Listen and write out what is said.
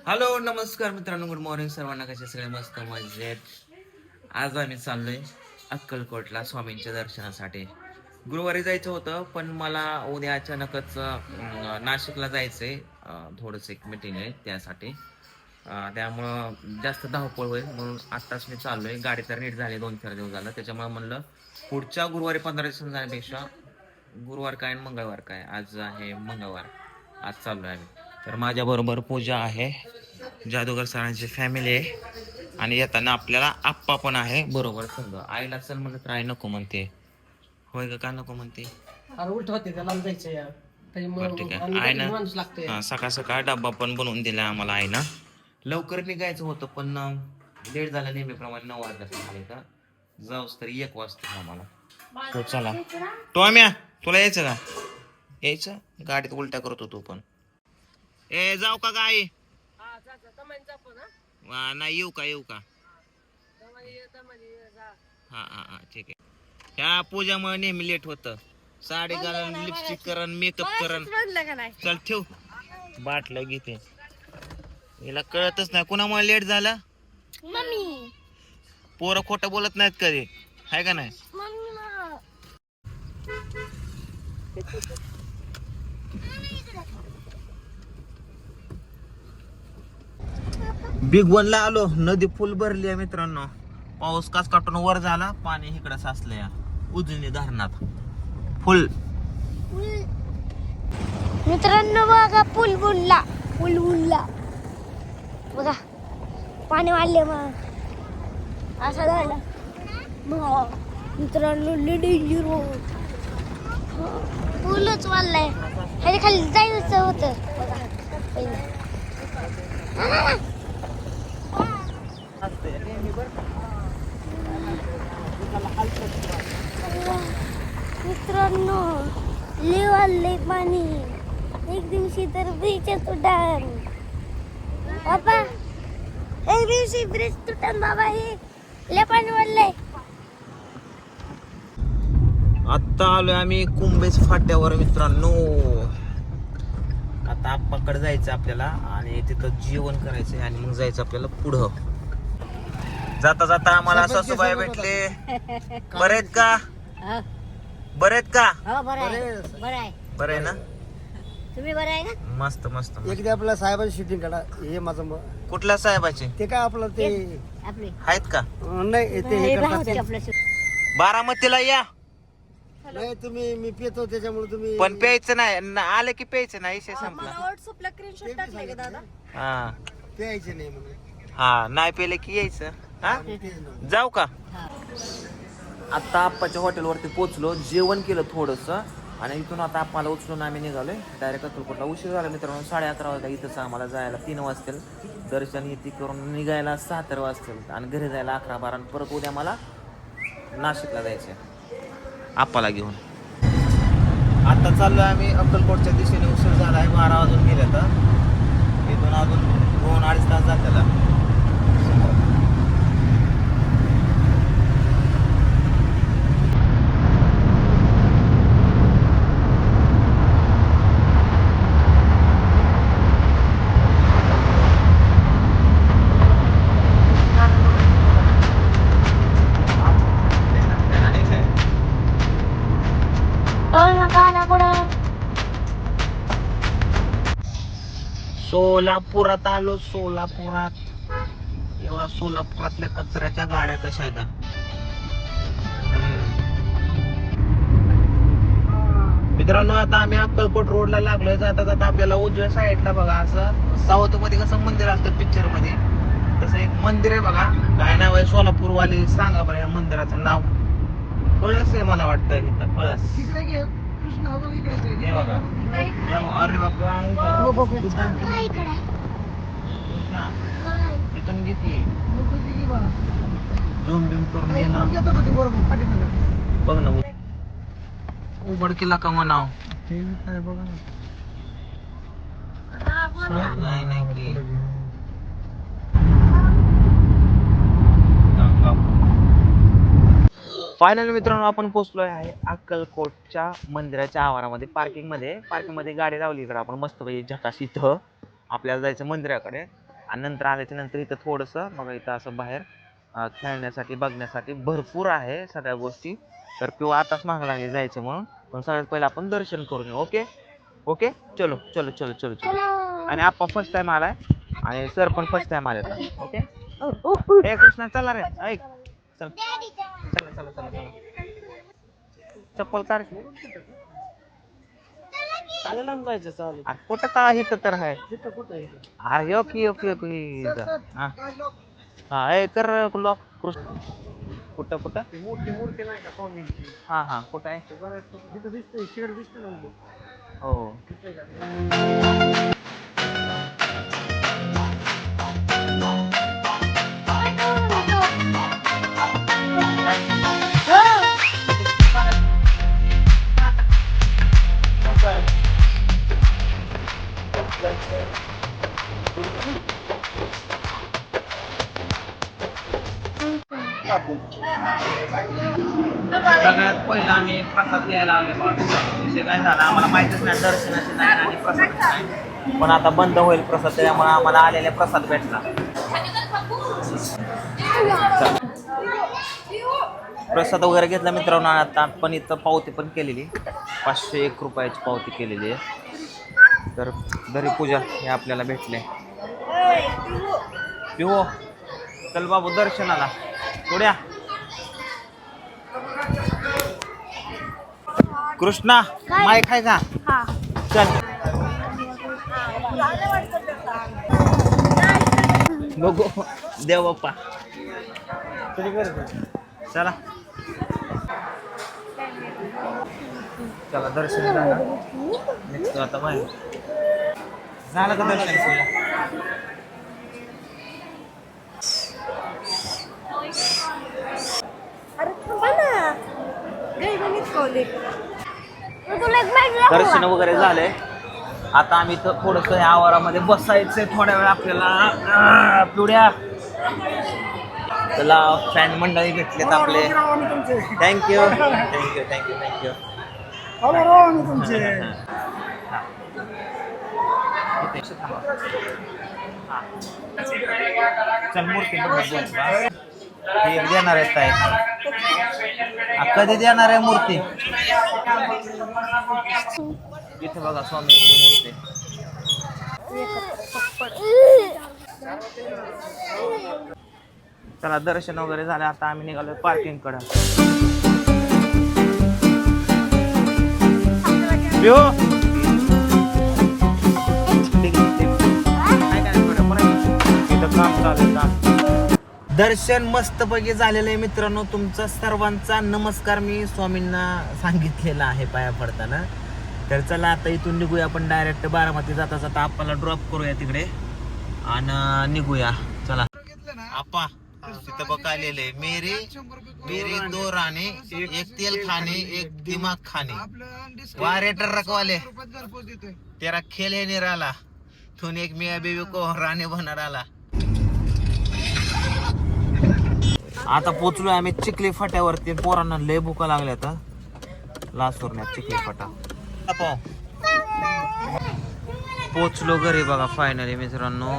Hello नमस्कार मित्रांनो, good morning सर्वांना. कसे सगळे मस्त मजेत. आज आम्ही चाललोय अक्कलकोटला स्वामींच्या दर्शनासाठी. गुरुवारी जायचं होतं पण मला उद्या अचानकच नाशिकला जायचंय. थोडंसं एक मीटिंग आहे त्यासाठी. त्यामुळं जास्त धावपळ होईल म्हणून आत्ताच मी चाललोय. गाडी तर नीट झाली 2-4 दिवस झालं, त्याच्यामुळे म्हणलं पुढच्या गुरुवारी 15 दिवसांनी जाण्यापेक्षा गुरुवार काय आणि मंगळवार काय, आज आहे मंगळवार, आज चाललोय आम्ही. तर माझ्या बरोबर पूजा आहे, जादूगर सरांची फॅमिली आहे आणि येताना आपल्याला आप्पा पण आहे बरोबर संग. आईला चल म्हणलं तर आई नको म्हणते. होय का नको म्हणते? अरे उलट होते त्याला जायचं यार. बरं ठीक आहे. आणि आईनं माणूस लागतोय. सकाळ सकाळ डब्बा पण बनवून दिला आम्हाला आईनं. लवकर निघायचं होतं पण लेट झालं नेहमीप्रमाणे. 9 वाजता झाले तर जाऊस तरी 1 वाजता आम्हाला. तो चला टॉम्या, तुला यायचं का? यायचं गाडीत उलट्या करतो तू पण. ए जाऊ का गाई? नाही येऊ का हा हा हा ठीक आहे. ह्या पूजामुळे नेहमी लेट होतं. साडी घालून लिपस्टिक करण मेकअप करण. चल ठेव बाटलं घेते. हिला कळतच नाही कुणामुळे लेट झालं. पोरं खोटं बोलत नाहीत कधी, हाय का नाही? बिग वन ला आलो. नदी फुल भरली आहे मित्रांनो. पाऊस कास काटून वर झाला, पाणी इकडं साचलं या उजनी धरणात फुल. मित्रांनो बघा पूल बुडला बघा, पाणी वाढले मग असं झालं. मग मित्रांनो लय डेंजर पूलच वाढलाय. ह्याच्या खाली जायचं होतं बघा पहिलं. मित्रांनो लय वाढलंय पाणी. एक दिवशी तर ब्रिजच तुटन बाबा, एक दिवशी ब्रिज तुटन बाबा. हे लय पाणी वाढलंय. आता आलोय आम्ही कुंभेज फाट्यावर मित्रांनो. आता आप्पाकडे जायचं आपल्याला आणि तिथं जेवण करायचंय आणि मग जायचं आपल्याला पुढं. जाता जाता आम्हाला सासूबाई भेटले. बरे आहेत का? बरे आहेत का? बरं आहे ना? तुम्ही बरं आहे का? मस्त मस्त. एकदा आपल्या साहेबांची शूटिंग काढा. हे माझं कुठल्या साहेबाचे ते काय आपलं ते आपली आहेत का? नाही ते हे करतात. बारामतीला या. नाही तुम्ही मी पितो त्याच्यामुळे तुम्ही पण प्यायचं नाही आलं की प्यायचं नाही, विषय संपला. व्हॉट्सअपला स्क्रीनशॉट टाकले का दादा? हा प्यायचे नाही म्हणून. हा नाही पेले की यायचं. हा जाऊ का? आता आप्पाच्या हॉटेलवरती पोहोचलो, जेवण केलं थोडस आणि इथून आता आप्पाला उचलून आम्ही निघालोय डायरेक्ट अक्कलकोटला. उशीर झाला मित्रांनो, 11:30 वाजता. इथंच आम्हाला जायला 3 वाजतील. दर्शन इथे करून निघायला 6 वाजतील आणि घरी जायला 11-12. परत उद्या मला नाशिकला जायचंय आप्पाला घेऊन. आता चाललोय आम्ही अक्कलकोटच्या दिशेने. उशीर झाला आहे, 12 वाजून गेले. तर इथून अजून 2-2.5 तास जात्याला. सोलापुरात आलो. सोलापुरात एवढा सोलापुरातल्या कचऱ्याच्या गाड्या कशा आहेत. मित्रांनो आता आम्ही अक्कलकोट रोडला लागलोय. जाता जाता आपल्याला उजव्या साईडला बघा असं साऊथ मध्ये कसं मंदिर असतं पिक्चर मध्ये, तसं एक मंदिर आहे बघा. काय नाव आहे सोलापूरवाले सांगा बरं या मंदिराचं नाव? कळस आहे मला वाटतं. इथं कळस. हे बघा. अरे बाबा इथून घेतली झूम बिम करून घे ना. बघ ना उघड केला का म्हणाव. नाही नाही की फायनल मित्रांनो आपण पोहोचलोय आहे अक्कलकोटच्या मंदिराच्या आवारामध्ये. पार्किंग मध्ये गाडी लावली इकडे आपण मस्त पैकी झकास. इथं आपल्याला जायचं मंदिराकडे. आणि नंतर आल्याच्या नंतर इथं थोडंसं बघा इथं असं बाहेर खेळण्यासाठी बघण्यासाठी भरपूर आहे सगळ्या गोष्टी. तर किंवा आताच मागं लागले जायचं म्हणून, पण सगळ्यात पहिले आपण दर्शन करून येऊ. ओके ओके, चलो चलो चलो चलो चलो. आणि आप्पा फर्स्ट टाइम आलाय आणि सर पण फर्स्ट टाइम आले. ओके हे कृष्णा चला रे, ऐक चल चला चला चला चला. चप्पल काढ. जायचं चालू कुठं का इथं तर आहे. कुठं आहे? अरे ओके ओके ओके. हा हे कर लॉक कृष्ण. कुठं कुठं ती मोठी मूर्ती नाही का स्वामींची? हा हा कुठं आहे. तिथं दिसतंय शेड दिसतं ना उभं. हो दिसतंय का? सगळ्यात पहिला आम्ही प्रसाद घ्यायला आलो. विषय काय झाला आम्हाला माहितीच नाही दर्शनाची नाही आणि प्रसाद नाही. पण आता बंद होईल प्रसाद, त्यामुळे आम्हाला आलेला प्रसाद भेटला. प्रसाद वगैरे घेतला मित्रांनो. आता पण इथं पावती पण केलेली, 501 रुपयाची पावती केलेली आहे. तर दरी पूजा हे आपल्याला भेटले. पिहो चल बाबू दर्शनाला पुढ्या. कृष्णा माईक आहे का? चल बघू देव बाप्पा. चला चला दर्शन झालं. निघतो आता बाहेर. झालं का दर्शन तुझ्या? दर्शन वगैरे झाले. आता आम्ही तर थोडस या आवारामध्ये बसायचंय थोड्या वेळ आपल्याला. पिवड्या त्याला फॅन मंडळी भेटलेत आपले. Thank you thank you thank you thank you. चल मूर्ती देणार आहेत काय? कधी देणार आहे मूर्ती? इथे बघा स्वामींची मूर्ती. चला दर्शन वगैरे झालं. आता आम्ही निघालो पार्किंग कडे. दर्शन मस्तपैकी झालेलं आहे मित्रांनो. तुमचा सर्वांचा नमस्कार मी स्वामींना सांगितलेला आहे पाया पडताना. तर चला आता इथून निघूया आपण डायरेक्ट बारामती जाता जाता आपल्याला ड्रॉप करूया तिकडे आणि निघूया. चला आपा तिथं बघ आलेलं आहे. मेरी 2 राणे, 1 तेल खाने, 1 दिमाग खाने. वारेटर रखवाले तेरा खेल है निराला, तूने एक मियाँ बीवी को राणे बना डाला. आता पोचलोय आम्ही चिखली फाट्यावरती. पोरांना लय भुका लागल्या आता लासूरण्यात चिखली फाटा. पोचलो घरी बघा फायनली मित्रांनो.